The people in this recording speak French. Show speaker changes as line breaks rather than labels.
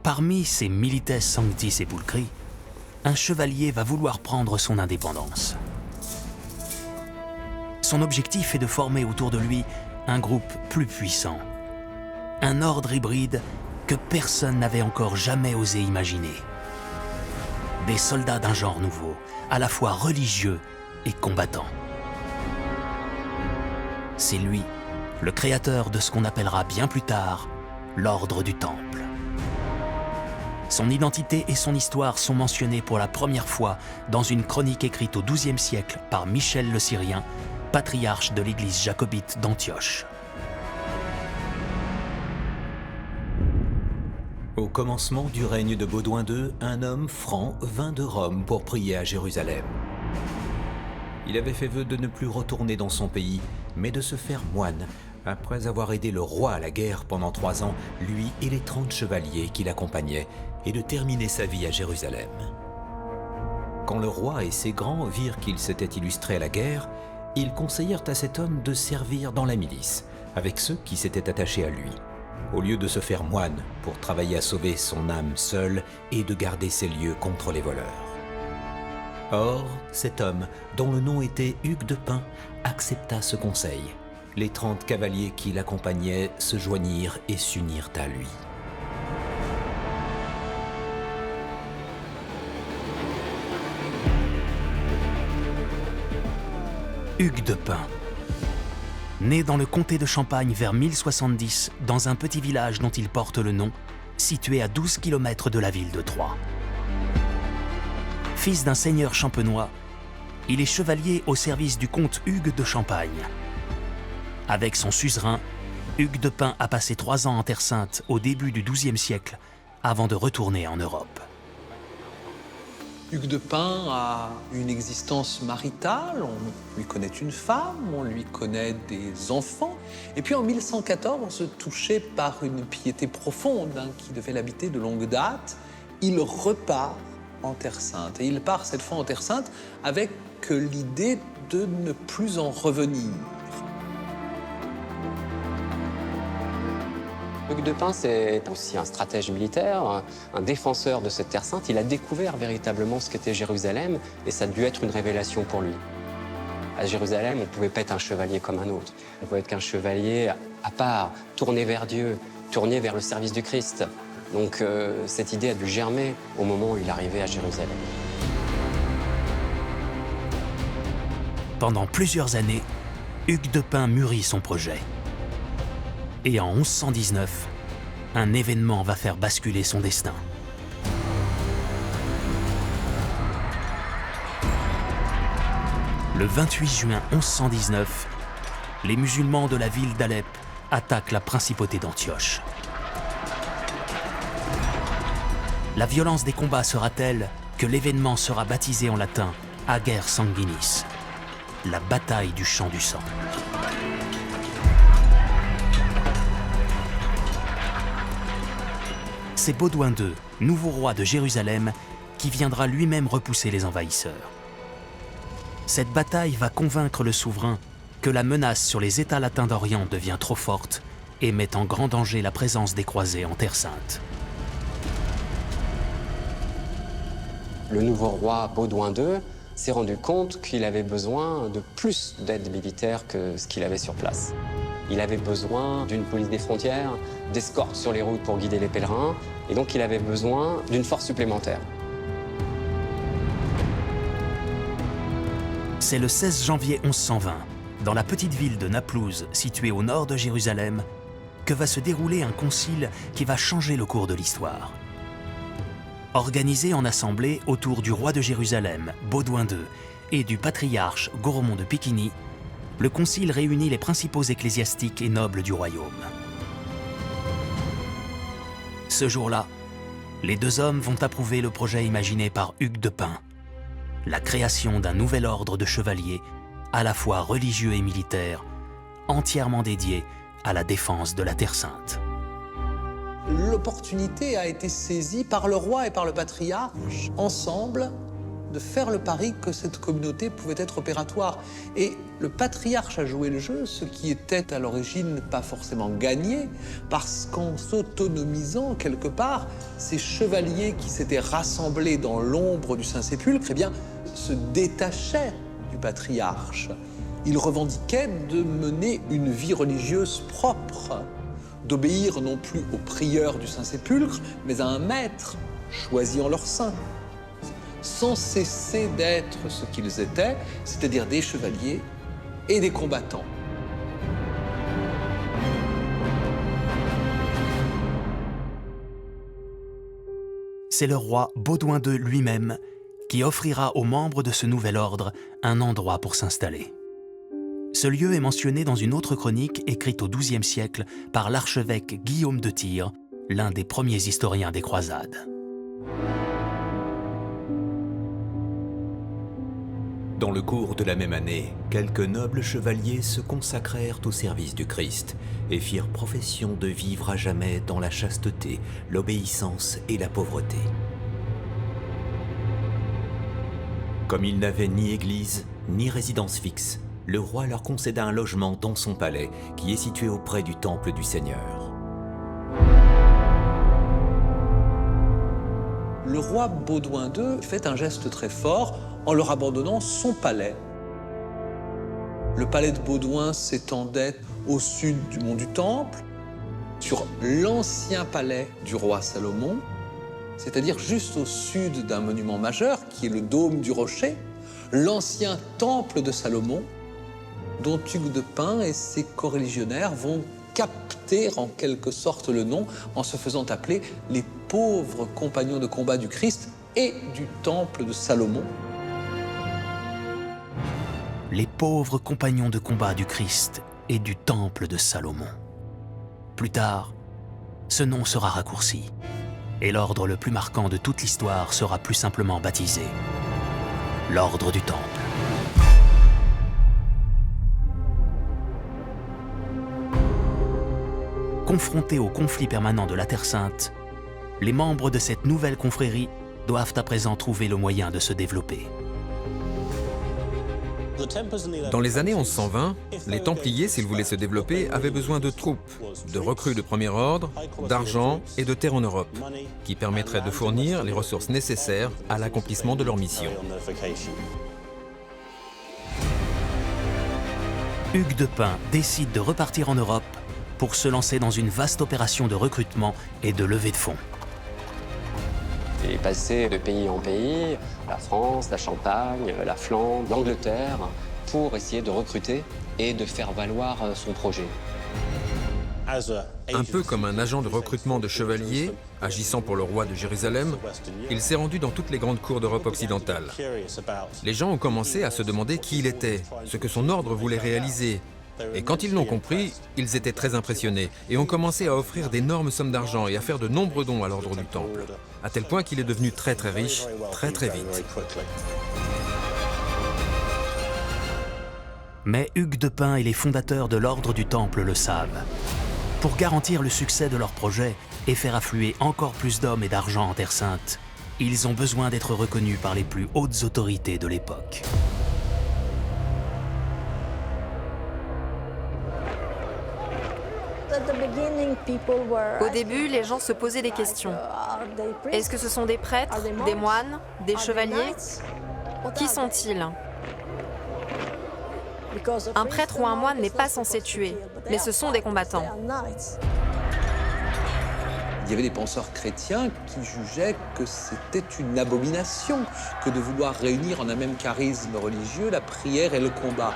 Parmi ces milites sancti sepulchri, un chevalier va vouloir prendre son indépendance. Son objectif est de former autour de lui un groupe plus puissant, un ordre hybride que personne n'avait encore jamais osé imaginer. Des soldats d'un genre nouveau, à la fois religieux et combattants. C'est lui, le créateur de ce qu'on appellera bien plus tard l'Ordre du Temple. Son identité et son histoire sont mentionnées pour la première fois dans une chronique écrite au XIIe siècle par Michel le Syrien, patriarche de l'église jacobite d'Antioche.
Au commencement du règne de Baudouin II, un homme franc vint de Rome pour prier à Jérusalem. Il avait fait vœu de ne plus retourner dans son pays, mais de se faire moine, après avoir aidé le roi à la guerre pendant 3 ans, lui et les 30 chevaliers qui l'accompagnaient, et de terminer sa vie à Jérusalem. Quand le roi et ses grands virent qu'il s'était illustré à la guerre, ils conseillèrent à cet homme de servir dans la milice, avec ceux qui s'étaient attachés à lui, au lieu de se faire moine pour travailler à sauver son âme seul et de garder ses lieux contre les voleurs. Or, cet homme, dont le nom était Hugues de Pint, accepta ce conseil. Les 30 cavaliers qui l'accompagnaient se joignirent et s'unirent à lui.
Hugues de Pint. Né dans le comté de Champagne vers 1070, dans un petit village dont il porte le nom, situé à 12 km de la ville de Troyes. Fils d'un seigneur champenois, il est chevalier au service du comte Hugues de Champagne. Avec son suzerain, Hugues de Pint a passé 3 ans en Terre Sainte au début du XIIe siècle, avant de retourner en Europe.
Hugues de Pint a une existence maritale, on lui connaît une femme, on lui connaît des enfants. Et puis en 1114, touché par une piété profonde qui devait l'habiter de longue date, il repart en Terre Sainte. Et il part cette fois en Terre Sainte avec l'idée de ne plus en revenir.
Hugues de Pint, c'est aussi un stratège militaire, un défenseur de cette Terre Sainte. Il a découvert véritablement ce qu'était Jérusalem et ça a dû être une révélation pour lui. À Jérusalem, on ne pouvait pas être un chevalier comme un autre. On pouvait être qu'un chevalier à part, tourné vers Dieu, tourné vers le service du Christ. Donc cette idée a dû germer au moment où il arrivait à Jérusalem.
Pendant plusieurs années, Hugues de Pint mûrit son projet. Et en 1119, un événement va faire basculer son destin. Le 28 juin 1119, les musulmans de la ville d'Alep attaquent la principauté d'Antioche. La violence des combats sera telle que l'événement sera baptisé en latin Ager Sanguinis, la bataille du champ du sang. C'est Baudouin II, nouveau roi de Jérusalem, qui viendra lui-même repousser les envahisseurs. Cette bataille va convaincre le souverain que la menace sur les États latins d'Orient devient trop forte et met en grand danger la présence des croisés en Terre Sainte.
Le nouveau roi Baudouin II s'est rendu compte qu'il avait besoin de plus d'aide militaire que ce qu'il avait sur place. Il avait besoin d'une police des frontières, d'escortes sur les routes pour guider les pèlerins, et donc il avait besoin d'une force supplémentaire.
C'est le 16 janvier 1120, dans la petite ville de Naplouse, située au nord de Jérusalem, que va se dérouler un concile qui va changer le cours de l'histoire. Organisé en assemblée autour du roi de Jérusalem, Baudouin II, et du patriarche Goromond de Piquigny, le concile réunit les principaux ecclésiastiques et nobles du royaume. Ce jour-là, les deux hommes vont approuver le projet imaginé par Hugues de Pint, la création d'un nouvel ordre de chevaliers, à la fois religieux et militaire, entièrement dédié à la défense de la Terre Sainte.
L'opportunité a été saisie par le roi et par le patriarche. Ensemble, de faire le pari que cette communauté pouvait être opératoire. Et le patriarche a joué le jeu, ce qui était à l'origine pas forcément gagné, parce qu'en s'autonomisant quelque part, ces chevaliers qui s'étaient rassemblés dans l'ombre du Saint-Sépulcre, eh bien, se détachaient du patriarche. Ils revendiquaient de mener une vie religieuse propre, d'obéir non plus au prieur du Saint-Sépulcre, mais à un maître choisi en leur sein, sans cesser d'être ce qu'ils étaient, c'est-à-dire des chevaliers et des combattants.
C'est le roi Baudouin II lui-même qui offrira aux membres de ce nouvel ordre un endroit pour s'installer. Ce lieu est mentionné dans une autre chronique écrite au XIIe siècle par l'archevêque Guillaume de Tyr, l'un des premiers historiens des croisades.
Dans le cours de la même année, quelques nobles chevaliers se consacrèrent au service du Christ et firent profession de vivre à jamais dans la chasteté, l'obéissance et la pauvreté. Comme ils n'avaient ni église, ni résidence fixe, le roi leur concéda un logement dans son palais, qui est situé auprès du temple du Seigneur.
Le roi Baudouin II fait un geste très fort en leur abandonnant son palais. Le palais de Baudouin s'étendait au sud du mont du Temple, sur l'ancien palais du roi Salomon, c'est-à-dire juste au sud d'un monument majeur qui est le dôme du Rocher, l'ancien temple de Salomon, dont Hugues de Pint et ses coreligionnaires vont capter en quelque sorte le nom en se faisant appeler les pauvres compagnons de combat du Christ et du temple de Salomon.
Les pauvres compagnons de combat du Christ et du temple de Salomon. Plus tard, ce nom sera raccourci et l'ordre le plus marquant de toute l'histoire sera plus simplement baptisé l'ordre du Temple. Confrontés au conflit permanent de la Terre Sainte, les membres de cette nouvelle confrérie doivent à présent trouver le moyen de se développer.
Dans les années 1120, les Templiers, s'ils voulaient se développer, avaient besoin de troupes, de recrues de premier ordre, d'argent et de terres en Europe, qui permettraient de fournir les ressources nécessaires à l'accomplissement de leur mission.
Hugues de Pint décide de repartir en Europe pour se lancer dans une vaste opération de recrutement et de levée de fonds.
Il est passé de pays en pays, la France, la Champagne, la Flandre, l'Angleterre, pour essayer de recruter et de faire valoir son projet.
Un peu comme un agent de recrutement de chevaliers, agissant pour le roi de Jérusalem, il s'est rendu dans toutes les grandes cours d'Europe occidentale. Les gens ont commencé à se demander qui il était, ce que son ordre voulait réaliser. Et quand ils l'ont compris, ils étaient très impressionnés et ont commencé à offrir d'énormes sommes d'argent et à faire de nombreux dons à l'ordre du Temple, à tel point qu'il est devenu très riche, très vite.
Mais Hugues de Pint et les fondateurs de l'ordre du Temple le savent. Pour garantir le succès de leur projet et faire affluer encore plus d'hommes et d'argent en Terre Sainte, ils ont besoin d'être reconnus par les plus hautes autorités de l'époque.
Au début, les gens se posaient des questions. Est-ce que ce sont des prêtres, des moines, des chevaliers? Qui sont-ils? Un prêtre ou un moine n'est pas censé tuer, mais ce sont des combattants.
Il y avait des penseurs chrétiens qui jugeaient que c'était une abomination que de vouloir réunir en un même charisme religieux la prière et le combat.